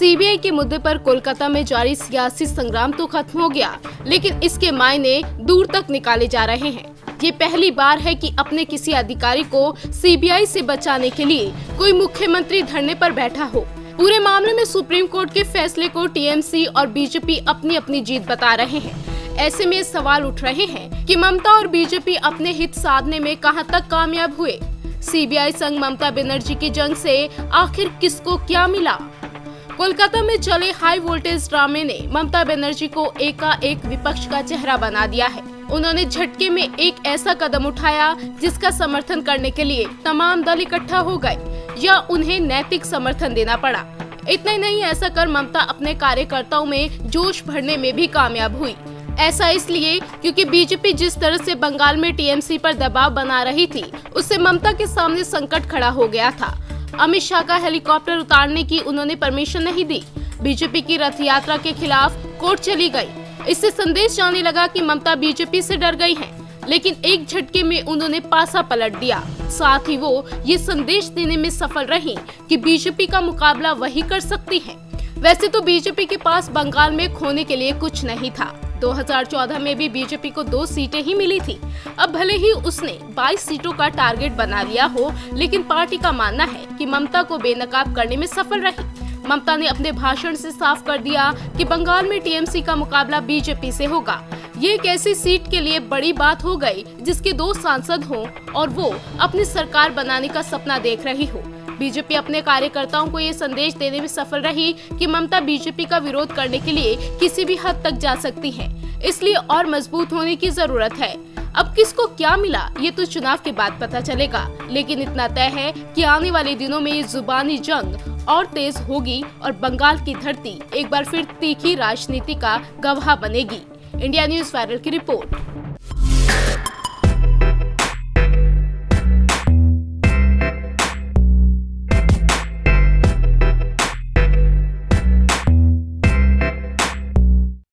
CBI के मुद्दे पर कोलकाता में जारी सियासी संग्राम तो खत्म हो गया, लेकिन इसके मायने दूर तक निकाले जा रहे हैं। ये पहली बार है कि अपने किसी अधिकारी को सीबीआई से बचाने के लिए कोई मुख्यमंत्री धरने पर बैठा हो। पूरे मामले में सुप्रीम कोर्ट के फैसले को टीएमसी और बीजेपी अपनी अपनी जीत बता रहे हैं। ऐसे में सवाल उठ रहे हैं कि ममता और बीजेपी अपने हित साधने में कहां तक कामयाब हुए। सीबीआई संग ममता बनर्जी की जंग से आखिर किसको क्या मिला? कोलकाता में चले हाई वोल्टेज ड्रामे ने ममता बनर्जी को एकाएक विपक्ष का चेहरा बना दिया है। उन्होंने झटके में एक ऐसा कदम उठाया जिसका समर्थन करने के लिए तमाम दल इकट्ठा हो गए या उन्हें नैतिक समर्थन देना पड़ा। इतना ही नहीं, ऐसा कर ममता अपने कार्यकर्ताओं में जोश भरने में भी कामयाब हुई। ऐसा इसलिए क्योंकि बीजेपी जिस तरह से बंगाल में टीएमसी पर दबाव बना रही थी, उससे ममता के सामने संकट खड़ा हो गया था। अमित शाह का हेलीकॉप्टर उतारने की उन्होंने परमिशन नहीं दी। बीजेपी की रथ यात्रा के खिलाफ कोर्ट चली गई। इससे संदेश जाने लगा कि ममता बीजेपी से डर गई हैं, लेकिन एक झटके में उन्होंने पासा पलट दिया। साथ ही वो ये संदेश देने में सफल रही कि बीजेपी का मुकाबला वही कर सकती है। वैसे तो बीजेपी के पास बंगाल में खोने के लिए कुछ नहीं था। 2014 में भी बीजेपी को 2 सीटें ही मिली थी। अब भले ही उसने 22 सीटों का टारगेट बना लिया हो, लेकिन पार्टी का मानना है कि ममता को बेनकाब करने में सफल रही। ममता ने अपने भाषण से साफ कर दिया कि बंगाल में टीएमसी का मुकाबला बीजेपी से होगा। ये एक ऐसी सीट के लिए बड़ी बात हो गई जिसके 2 सांसद हों और वो अपनी सरकार बनाने का सपना देख रही हो। बीजेपी अपने कार्यकर्ताओं को ये संदेश देने में सफल रही कि ममता बीजेपी का विरोध करने के लिए किसी भी हद तक जा सकती है, इसलिए और मजबूत होने की जरूरत है। अब किसको क्या मिला ये तो चुनाव के बाद पता चलेगा, लेकिन इतना तय है कि आने वाले दिनों में ये जुबानी जंग और तेज होगी और बंगाल की धरती एक बार फिर तीखी राजनीति का गवाह बनेगी। इंडिया न्यूज़ वायरल की रिपोर्ट।